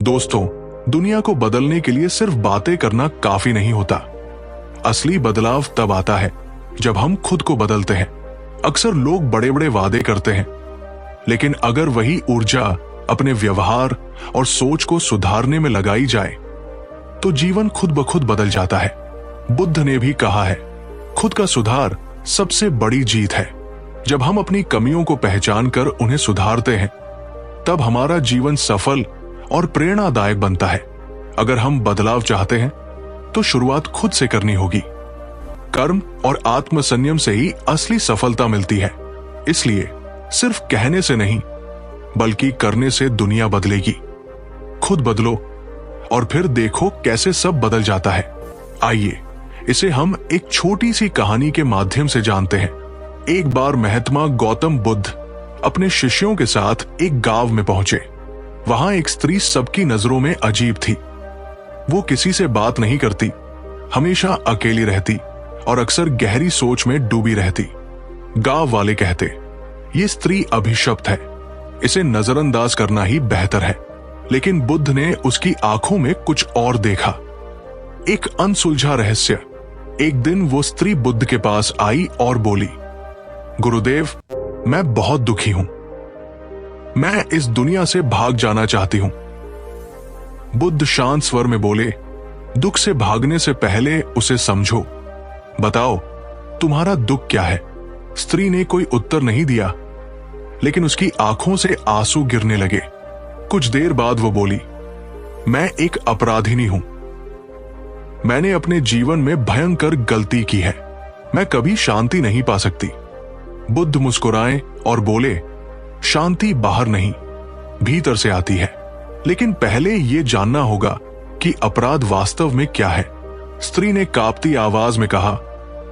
दोस्तों, दुनिया को बदलने के लिए सिर्फ बातें करना काफी नहीं होता। असली बदलाव तब आता है जब हम खुद को बदलते हैं। अक्सर लोग बड़े बड़े वादे करते हैं, लेकिन अगर वही ऊर्जा अपने व्यवहार और सोच को सुधारने में लगाई जाए तो जीवन खुद ब खुद बदल जाता है। बुद्ध ने भी कहा है, खुद का सुधार सबसे बड़ी जीत है। जब हम अपनी कमियों को पहचान कर उन्हें सुधारते हैं, तब हमारा जीवन सफल और प्रेरणादायक बनता है। अगर हम बदलाव चाहते हैं तो शुरुआत खुद से करनी होगी। कर्म और आत्मसंयम से ही असली सफलता मिलती है। इसलिए सिर्फ कहने से नहीं, बल्कि करने से दुनिया बदलेगी। खुद बदलो और फिर देखो कैसे सब बदल जाता है। आइए इसे हम एक छोटी सी कहानी के माध्यम से जानते हैं। एक बार महात्मा गौतम बुद्ध अपने शिष्यों के साथ एक गांव में पहुंचे। वहां एक स्त्री सबकी नजरों में अजीब थी। वो किसी से बात नहीं करती, हमेशा अकेली रहती और अक्सर गहरी सोच में डूबी रहती। गांव वाले कहते, ये स्त्री अभिशप्त है, इसे नजरअंदाज करना ही बेहतर है। लेकिन बुद्ध ने उसकी आंखों में कुछ और देखा, एक अनसुलझा रहस्य। एक दिन वो स्त्री बुद्ध के पास आई और बोली, गुरुदेव, मैं बहुत दुखी हूं, मैं इस दुनिया से भाग जाना चाहती हूं। बुद्ध शांत स्वर में बोले, दुख से भागने से पहले उसे समझो। बताओ, तुम्हारा दुख क्या है? स्त्री ने कोई उत्तर नहीं दिया, लेकिन उसकी आंखों से आंसू गिरने लगे। कुछ देर बाद वो बोली, मैं एक अपराधिनी हूं। मैंने अपने जीवन में भयंकर गलती की है, मैं कभी शांति नहीं पा सकती। बुद्ध मुस्कुराए और बोले, शांति बाहर नहीं, भीतर से आती है। लेकिन पहले ये जानना होगा कि अपराध वास्तव में क्या है। स्त्री ने कांपती आवाज में कहा,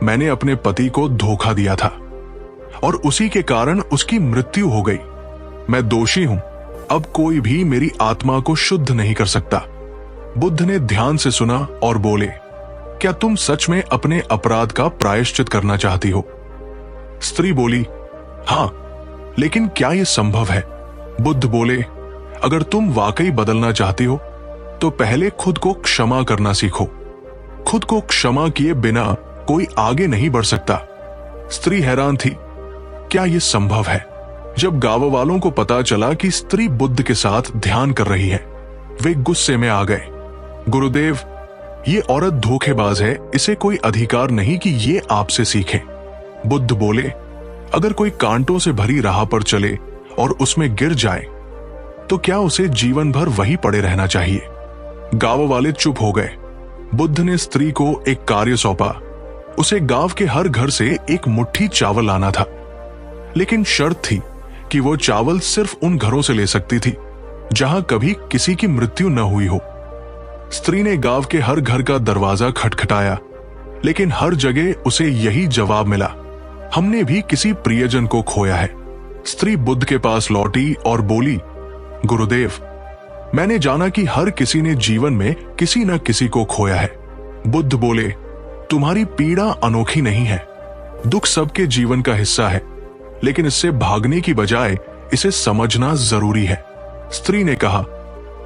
मैंने अपने पति को धोखा दिया था और उसी के कारण उसकी मृत्यु हो गई। मैं दोषी हूं, अब कोई भी मेरी आत्मा को शुद्ध नहीं कर सकता। बुद्ध ने ध्यान से सुना और बोले, क्या तुम सच में अपने अपराध का प्रायश्चित करना चाहती हो? स्त्री बोली, हां, लेकिन क्या यह संभव है? बुद्ध बोले, अगर तुम वाकई बदलना चाहती हो तो पहले खुद को क्षमा करना सीखो। खुद को क्षमा किए बिना कोई आगे नहीं बढ़ सकता। स्त्री हैरान थी, क्या यह संभव है? जब गांव वालों को पता चला कि स्त्री बुद्ध के साथ ध्यान कर रही है, वे गुस्से में आ गए। गुरुदेव, ये औरत धोखेबाज है, इसे कोई अधिकार नहीं कि ये आपसे सीखे। बुद्ध बोले, अगर कोई कांटों से भरी राह पर चले और उसमें गिर जाए तो क्या उसे जीवन भर वही पड़े रहना चाहिए? गांव वाले चुप हो गए। बुद्ध ने स्त्री को एक कार्य सौंपा। उसे गांव के हर घर से एक मुट्ठी चावल लाना था, लेकिन शर्त थी कि वो चावल सिर्फ उन घरों से ले सकती थी जहां कभी किसी की मृत्यु न हुई हो। स्त्री ने गांव के हर घर का दरवाजा खटखटाया, लेकिन हर जगह उसे यही जवाब मिला, हमने भी किसी प्रियजन को खोया है। स्त्री बुद्ध के पास लौटी और बोली, गुरुदेव, मैंने जाना कि हर किसी ने जीवन में किसी न किसी को खोया है। बुद्ध बोले, तुम्हारी पीड़ा अनोखी नहीं है। दुख सबके जीवन का हिस्सा है, लेकिन इससे भागने की बजाय इसे समझना जरूरी है। स्त्री ने कहा,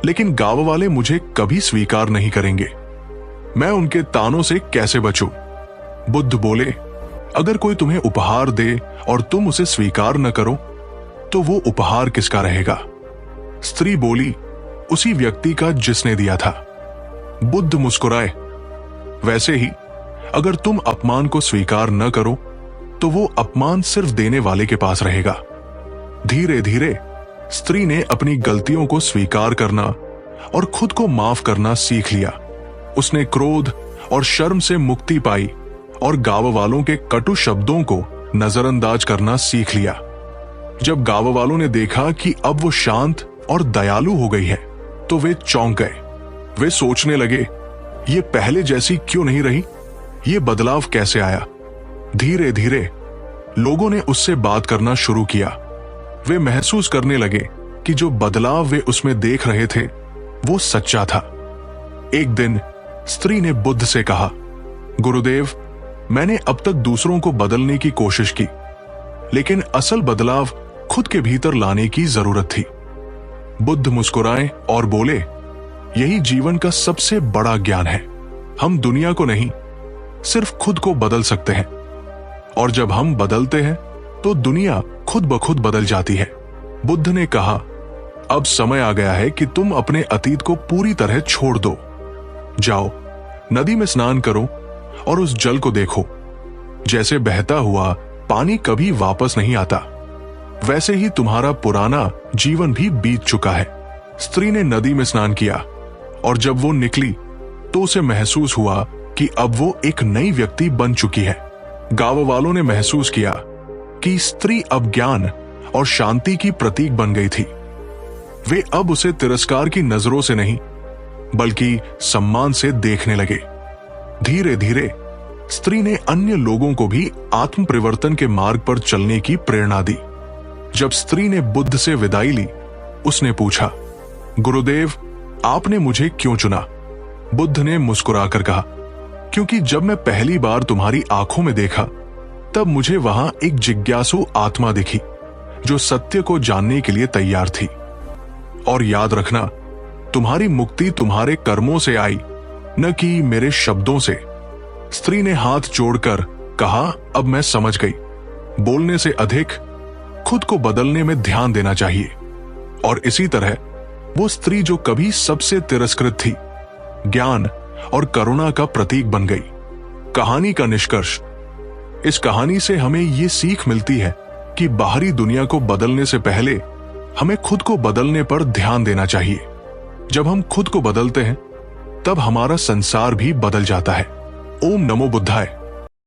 लेकिन गांव वाले मुझे कभी स्वीकार नहीं करेंगे, मैं उनके तानों से कैसे बचूं? बुद्ध बोले, अगर कोई तुम्हें उपहार दे और तुम उसे स्वीकार न करो तो वो उपहार किसका रहेगा? स्त्री बोली, उसी व्यक्ति का जिसने दिया था। बुद्ध मुस्कुराए, वैसे ही अगर तुम अपमान को स्वीकार न करो तो वो अपमान सिर्फ देने वाले के पास रहेगा। धीरे धीरे स्त्री ने अपनी गलतियों को स्वीकार करना और खुद को माफ करना सीख लिया। उसने क्रोध और शर्म से मुक्ति पाई और गांव वालों के कटु शब्दों को नजरअंदाज करना सीख लिया। जब गांव वालों ने देखा कि अब वो शांत और दयालु हो गई है, तो वे चौंक गए। वे सोचने लगे, ये पहले जैसी क्यों नहीं रही? ये बदलाव कैसे आया? धीरे धीरे लोगों ने उससे बात करना शुरू किया। वे महसूस करने लगे कि जो बदलाव वे उसमें देख रहे थे वो सच्चा था। एक दिन स्त्री ने बुद्ध से कहा, गुरुदेव, मैंने अब तक दूसरों को बदलने की कोशिश की, लेकिन असल बदलाव खुद के भीतर लाने की जरूरत थी। बुद्ध मुस्कुराए और बोले, यही जीवन का सबसे बड़ा ज्ञान है। हम दुनिया को नहीं, सिर्फ खुद को बदल सकते हैं। और जब हम बदलते हैं तो दुनिया खुद ब खुद बदल जाती है। बुद्ध ने कहा, अब समय आ गया है कि तुम अपने अतीत को पूरी तरह छोड़ दो। जाओ, नदी में स्नान करो और उस जल को देखो। जैसे बहता हुआ पानी कभी वापस नहीं आता, वैसे ही तुम्हारा पुराना जीवन भी बीत चुका है। स्त्री ने नदी में स्नान किया और जब वो निकली तो उसे महसूस हुआ कि अब वो एक नई व्यक्ति बन चुकी है। गांव वालों ने महसूस किया कि स्त्री अब ज्ञान और शांति की प्रतीक बन गई थी। वे अब उसे तिरस्कार की नजरों से नहीं, बल्कि सम्मान से देखने लगे। धीरे धीरे स्त्री ने अन्य लोगों को भी आत्म परिवर्तन के मार्ग पर चलने की प्रेरणा दी। जब स्त्री ने बुद्ध से विदाई ली, उसने पूछा, गुरुदेव, आपने मुझे क्यों चुना? बुद्ध ने मुस्कुराकर कहा, क्योंकि जब मैं पहली बार तुम्हारी आंखों में देखा, तब मुझे वहां एक जिज्ञासु आत्मा दिखी जो सत्य को जानने के लिए तैयार थी। और याद रखना, तुम्हारी मुक्ति तुम्हारे कर्मों से आई, न कि मेरे शब्दों से। स्त्री ने हाथ जोड़कर कहा, अब मैं समझ गई। बोलने से अधिक खुद को बदलने में ध्यान देना चाहिए। और इसी तरह वो स्त्री जो कभी सबसे तिरस्कृत थी, ज्ञान और करुणा का प्रतीक बन गई। कहानी का निष्कर्ष, इस कहानी से हमें ये सीख मिलती है कि बाहरी दुनिया को बदलने से पहले हमें खुद को बदलने पर ध्यान देना चाहिए। जब हम खुद को बदलते हैं, तब हमारा संसार भी बदल जाता है। ओम नमो बुद्धाय।